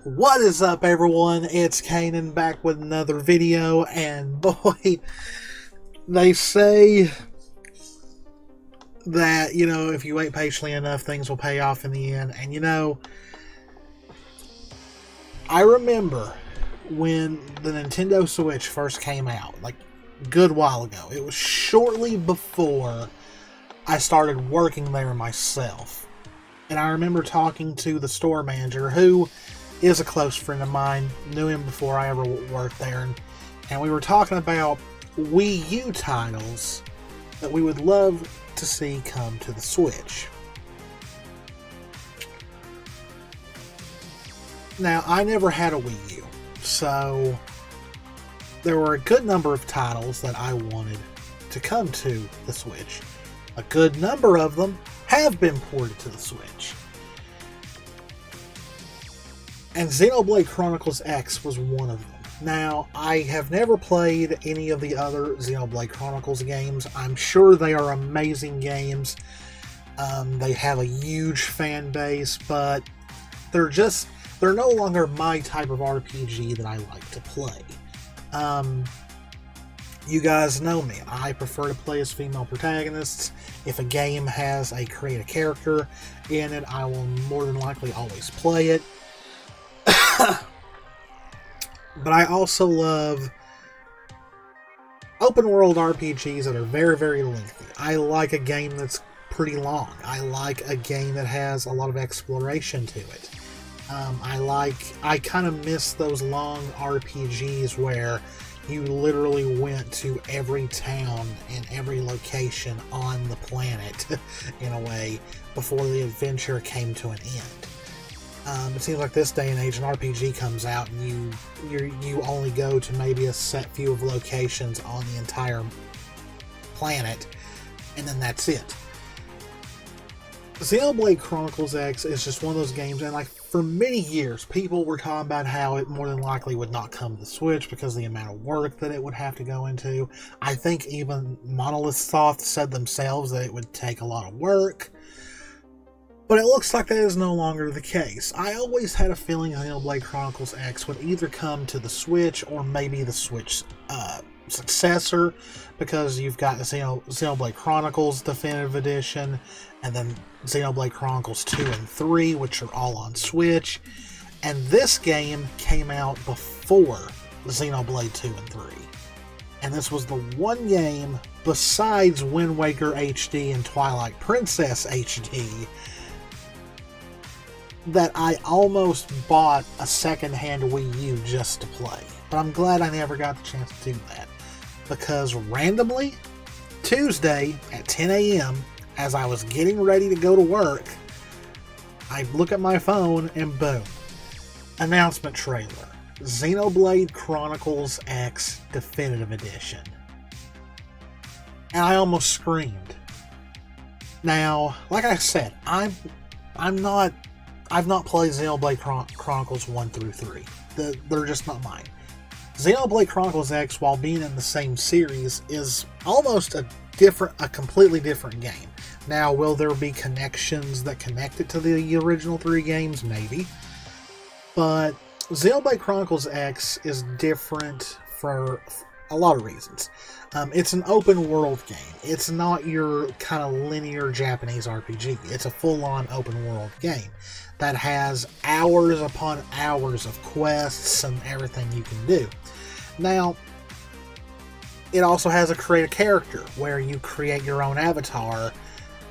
What is up, everyone? It's Cannan back with another video, and boy, they say that, if you wait patiently enough, things will pay off in the end. And I remember when the Nintendo Switch first came out, like a good while ago. It was shortly before I started working there myself. And I remember talking to the store manager, who is a close friend of mine, knew him before I ever worked there, and we were talking about Wii U titles that we would love to see come to the Switch. Now, I never had a Wii U, so there were a good number of titles that I wanted to come to the Switch. A good number of them have been ported to the Switch. And Xenoblade Chronicles X was one of them. Now, I have never played any of the other Xenoblade Chronicles games. I'm sure they are amazing games. They have a huge fan base, but they're no longer my type of RPG that I like to play. You guys know me. I prefer to play as female protagonists. If a game has a create a character in it, I will more than likely always play it. But I also love open world RPGs that are very, very lengthy. I like a game that's pretty long. I like a game that has a lot of exploration to it. I kind of miss those long RPGs where you literally went to every town and every location on the planet, in a way, before the adventure came to an end. It seems like this day and age, an RPG comes out and you only go to maybe a set few of locations on the entire planet, and then that's it. Xenoblade Chronicles X is just one of those games, and like for many years, people were talking about how it more than likely would not come to the Switch because of the amount of work that it would have to go into. I think even Monolith Soft said themselves that it would take a lot of work. But it looks like that is no longer the case. I always had a feeling Xenoblade Chronicles X would either come to the Switch or maybe the Switch successor, because you've got the Xenoblade Chronicles Definitive Edition, and then Xenoblade Chronicles 2 and 3, which are all on Switch. And this game came out before Xenoblade 2 and 3. And this was the one game, besides Wind Waker HD and Twilight Princess HD, that I almost bought a second-hand Wii U just to play. But I'm glad I never got the chance to do that, because randomly, Tuesday at 10 a.m., as I was getting ready to go to work, I look at my phone and boom, announcement trailer, Xenoblade Chronicles X Definitive Edition. And I almost screamed. Now, like I said, I've not played Xenoblade Chronicles 1 through 3. They're just not mine. Xenoblade Chronicles X, while being in the same series, is almost a completely different game. Now, will there be connections that connect it to the original 3 games? Maybe. But Xenoblade Chronicles X is different for a lot of reasons. It's an open world game. It's not your kind of linear Japanese RPG. It's a full-on open world game that has hours upon hours of quests and everything you can do. Now, it also has a create a character, where you create your own avatar.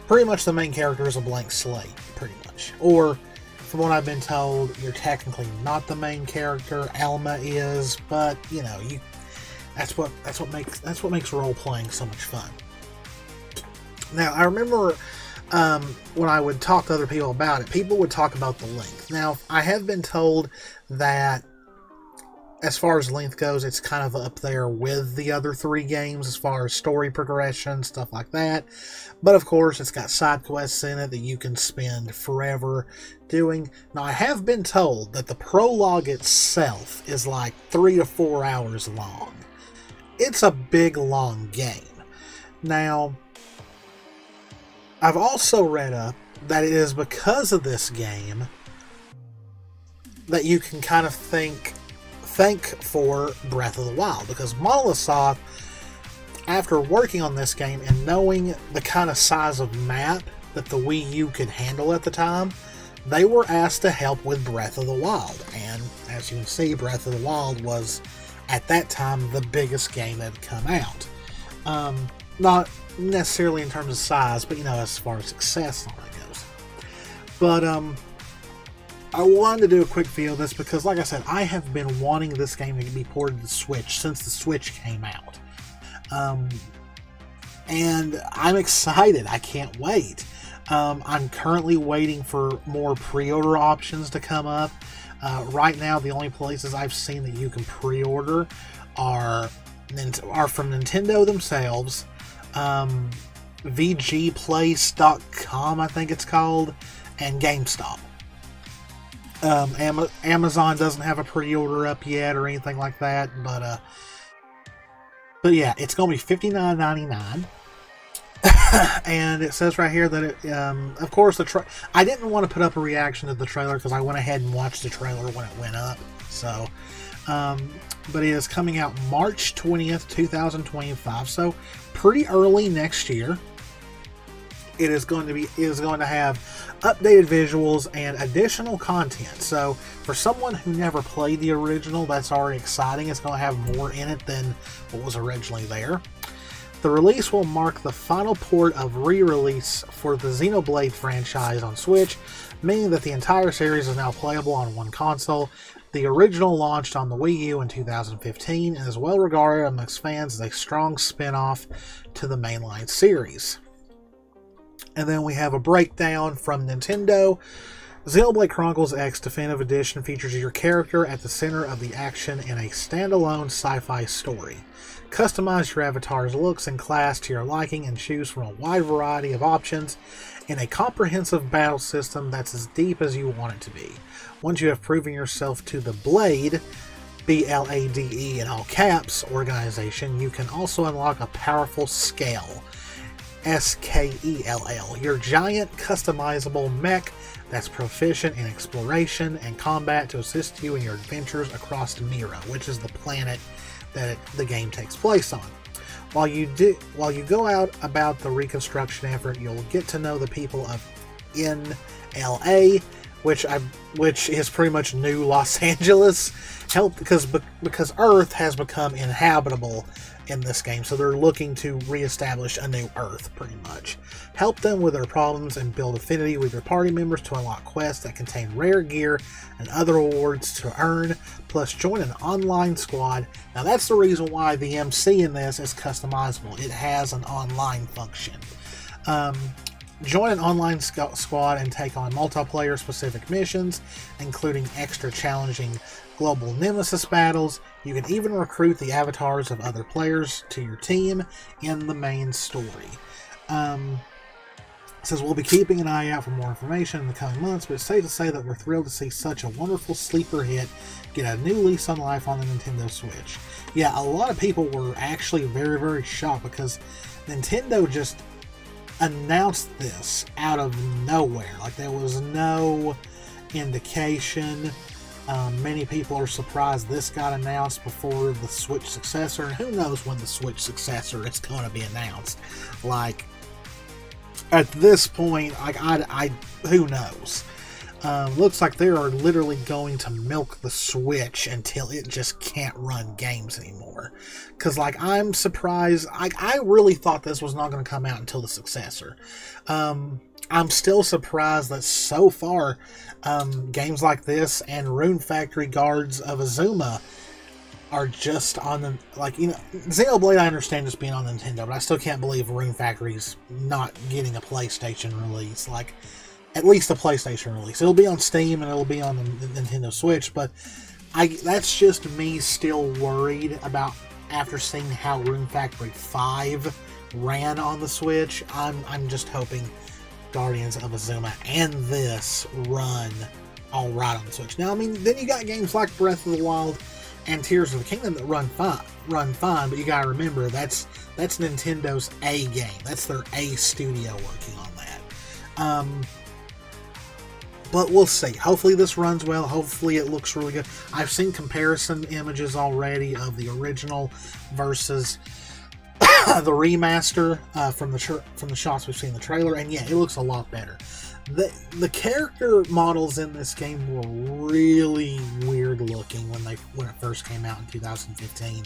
Pretty much the main character is a blank slate, pretty much. Or, from what I've been told, you're technically not the main character. Alma is, but that's what makes role playing so much fun. Now, I remember when I would talk to other people about it, people would talk about the length. Now, I have been told that as far as length goes, it's kind of up there with the other 3 games as far as story progression, stuff like that. But of course, it's got side quests in it that you can spend forever doing. Now, I have been told that the prologue itself is like 3 to 4 hours long. It's a big, long game. Now, I've also read up that it is because of this game that you can kind of thank for Breath of the Wild, because Monolith Soft, after working on this game and knowing the kind of size of map that the Wii U could handle at the time, they were asked to help with Breath of the Wild. And as you can see, Breath of the Wild was, at that time, the biggest game that had come out. Not necessarily in terms of size, but, you know, as far as success and all that goes. But, I wanted to do a quick video of this because, like I said, I have been wanting this game to be ported to the Switch since the Switch came out. And I'm excited. I can't wait. I'm currently waiting for more pre-order options to come up. Right now, the only places I've seen that you can pre-order are from Nintendo themselves, VGPlace.com, I think it's called, and GameStop. Amazon doesn't have a pre-order up yet or anything like that, but yeah, it's going to be $59.99. And it says right here that it, of course, I didn't want to put up a reaction to the trailer because I went ahead and watched the trailer when it went up. So, but it is coming out March 20th, 2025. So, pretty early next year. It is going to have updated visuals and additional content. So, for someone who never played the original, that's already exciting. It's going to have more in it than what was originally there. The release will mark the final port of re-release for the Xenoblade franchise on Switch, meaning that the entire series is now playable on one console. The original launched on the Wii U in 2015 and is well regarded amongst fans as a strong spin-off to the mainline series. And then we have a breakdown from Nintendo. Xenoblade Chronicles X Definitive Edition features your character at the center of the action in a standalone sci-fi story. Customize your avatar's looks and class to your liking and choose from a wide variety of options in a comprehensive battle system that's as deep as you want it to be. Once you have proven yourself to the Blade, BLADE in all caps, organization, you can also unlock a powerful Scale, SKELL, your giant customizable mech that's proficient in exploration and combat to assist you in your adventures across Mira, which is the planet that the game takes place on. While you go out about the reconstruction effort, you'll get to know the people of NLA, which is pretty much new Los Angeles. Because Earth has become inhabitable in this game, so they're looking to reestablish a new Earth, pretty much. Help them with their problems and build affinity with your party members to unlock quests that contain rare gear and other rewards to earn, plus join an online squad. Now that's the reason why the MC in this is customizable. It has an online function. Join an online squad and take on multiplayer specific missions, including extra challenging global nemesis battles. You can even recruit the avatars of other players to your team in the main story. It says we'll be keeping an eye out for more information in the coming months, but it's safe to say that we're thrilled to see such a wonderful sleeper hit get a new lease on life on the Nintendo Switch. Yeah, a lot of people were actually very, very shocked because Nintendo just announced this out of nowhere. Like, there was no indication. Many people are surprised this got announced before the Switch successor, and who knows when the Switch successor is going to be announced. Like, at this point, who knows? Looks like they are literally going to milk the Switch until it just can't run games anymore. Because, like, I'm surprised. I really thought this was not going to come out until the successor. I'm still surprised that so far, games like this and Rune Factory Guards of Azuma are just on the, like, you know, Xenoblade I understand just being on Nintendo, but I still can't believe Rune Factory's not getting a PlayStation release. Like, at least a PlayStation release. It'll be on Steam and it'll be on the Nintendo Switch, but that's just me still worried about, after seeing how Rune Factory 5 ran on the Switch. I'm just hoping Guardians of Azuma and this run all right on the Switch. Now, I mean, then you got games like Breath of the Wild and Tears of the Kingdom that run fine, but you gotta remember that's Nintendo's A game. That's their A studio working on that. But we'll see. Hopefully this runs well. Hopefully it looks really good. I've seen comparison images already of the original versus the remaster from the shots we've seen in the trailer, and yeah, it looks a lot better. The character models in this game were really weird looking when it first came out in 2015.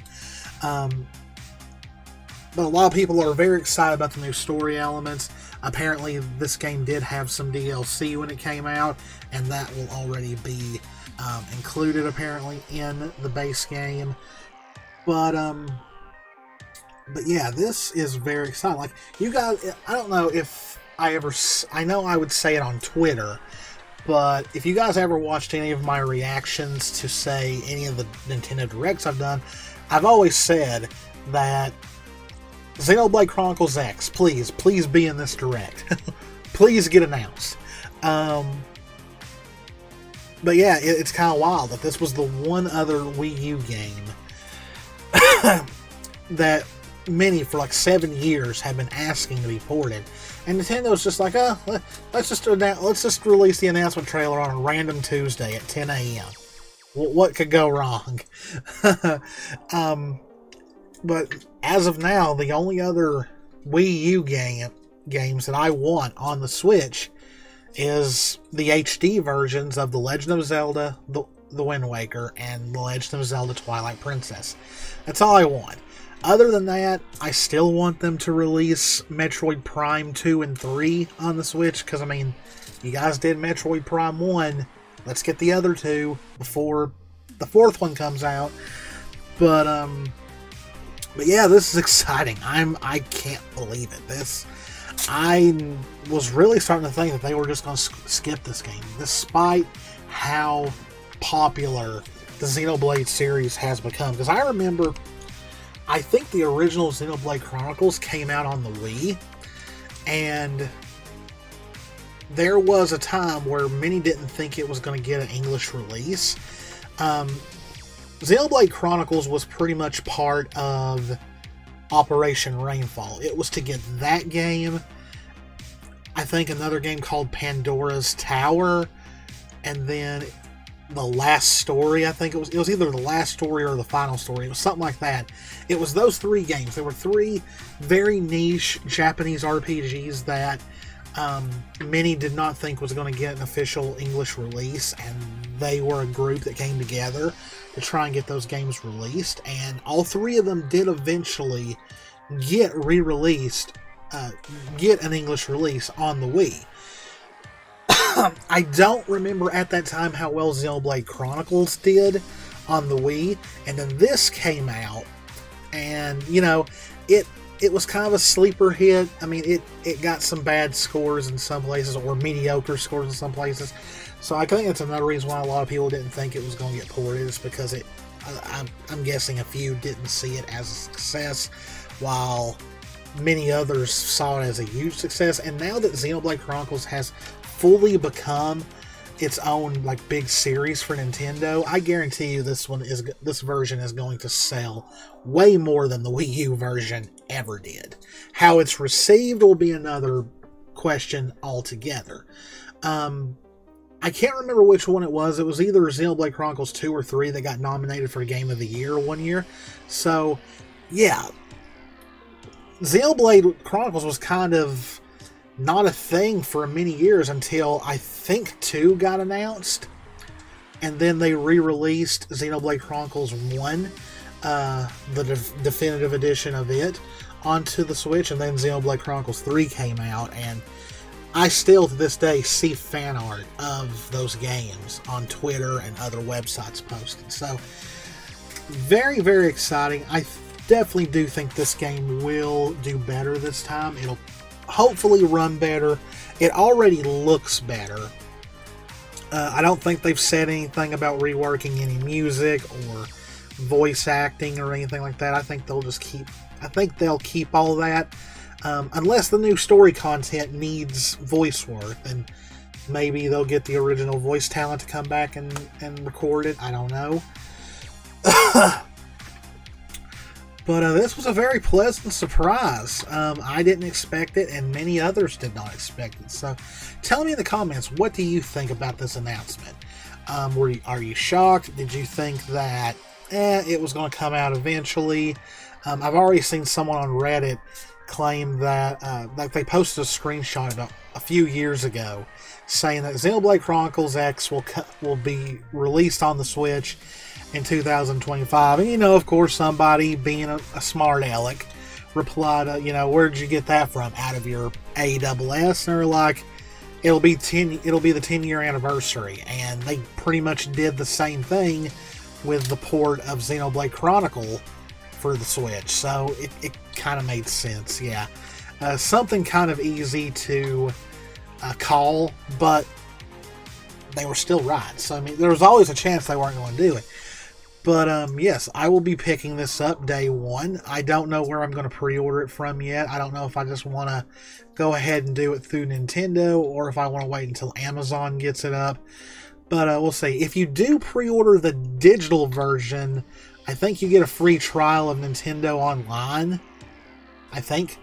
But a lot of people are very excited about the new story elements. Apparently, this game did have some DLC when it came out, and that will already be included apparently in the base game. But yeah, this is very exciting. Like, you guys, I don't know if I know I would say it on Twitter, but if you guys ever watched any of my reactions to, say, any of the Nintendo Directs I've done, I've always said that Xenoblade Chronicles X, please be in this Direct. Please get announced. But yeah, it's kind of wild that this was the one other Wii U game that many, for like 7 years, have been asking to be ported. And Nintendo's just like, oh, let's just release the announcement trailer on a random Tuesday at 10 a.m. What could go wrong? But as of now, the only other Wii U games that I want on the Switch is the HD versions of The Legend of Zelda, The Wind Waker, and The Legend of Zelda Twilight Princess. That's all I want. Other than that, I still want them to release Metroid Prime 2 and 3 on the Switch, because, I mean, you guys did Metroid Prime 1. Let's get the other two before the fourth one comes out. But yeah, this is exciting. I can't believe it. I was really starting to think that they were just going to skip this game, despite how popular the Xenoblade series has become. Because I remember, I think the original Xenoblade Chronicles came out on the Wii, and there was a time where many didn't think it was going to get an English release. Xenoblade Chronicles was pretty much part of Operation Rainfall. It was to get that game, I think another game called Pandora's Tower, and then The Last Story, I think it was either The Last Story or The Final Story. It was something like that. It was those three games. There were three very niche Japanese RPGs that many did not think was going to get an official English release, and they were a group that came together to try and get those games released, and all three of them did eventually get re-released, get an English release on the Wii. I don't remember at that time how well Xenoblade Chronicles did on the Wii, and then this came out, and, you know, it was kind of a sleeper hit. I mean, it got some bad scores in some places, or mediocre scores in some places. So I think that's another reason why a lot of people didn't think it was going to get ported, is because I'm guessing a few didn't see it as a success, while many others saw it as a huge success. And now that Xenoblade Chronicles has fully become its own, like, big series for Nintendo, I guarantee you this version is going to sell way more than the Wii U version ever did. How it's received will be another question altogether. I can't remember which one it was. It was either Xenoblade Chronicles 2 or 3 that got nominated for Game of the Year one year. So, yeah, Xenoblade Chronicles was kind of not a thing for many years until I think 2 got announced, and then they re-released Xenoblade Chronicles 1, the definitive edition of it, onto the Switch, and then Xenoblade Chronicles 3 came out, and I still to this day see fan art of those games on Twitter and other websites posted. So, very, very exciting. I definitely do think this game will do better this time. It'll hopefully run better. It already looks better. I don't think they've said anything about reworking any music or voice acting or anything like that. I think they'll keep all that. Unless the new story content needs voice work, then maybe they'll get the original voice talent to come back and record it. I don't know. But this was a very pleasant surprise. I didn't expect it, and many others did not expect it. So tell me in the comments, what do you think about this announcement? Are you shocked? Did you think that it was going to come out eventually? I've already seen someone on Reddit claim that like they posted a screenshot about a few years ago saying that Xenoblade Chronicles X will be released on the Switch in 2025. And, you know, of course, somebody being a smart aleck replied, you know, where'd you get that from? Out of your AWS? And they're like, it'll be the 10-year anniversary. And they pretty much did the same thing with the port of Xenoblade Chronicle for the Switch. So it kind of made sense, yeah. Something kind of easy to call, but they were still right. So, I mean, there was always a chance they weren't going to do it. But, yes, I will be picking this up day one. I don't know where I'm going to pre-order it from yet. I don't know if I just want to go ahead and do it through Nintendo or if I want to wait until Amazon gets it up. But we'll see. If you do pre-order the digital version, I think you get a free trial of Nintendo Online. I think.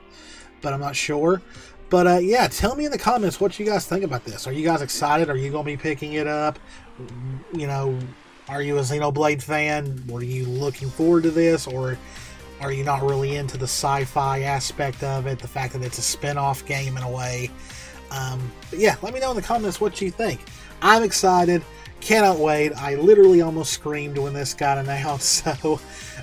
But I'm not sure. But, yeah, tell me in the comments what you guys think about this. Are you guys excited? Are you going to be picking it up? You know, are you a Xenoblade fan? Were you looking forward to this? Or are you not really into the sci-fi aspect of it? The fact that it's a spin-off game in a way. But yeah, let me know in the comments what you think. I'm excited. Cannot wait. I literally almost screamed when this got announced. So,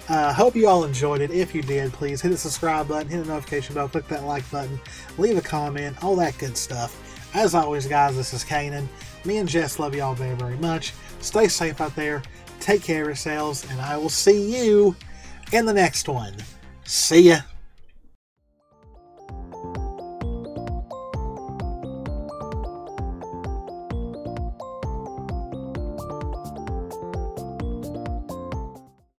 hope you all enjoyed it. If you did, please hit the subscribe button, hit the notification bell, click that like button, leave a comment, all that good stuff. As always, guys, this is Canaan. Me and Jess love you all very, very much. Stay safe out there. Take care of yourselves, and I will see you in the next one. See ya.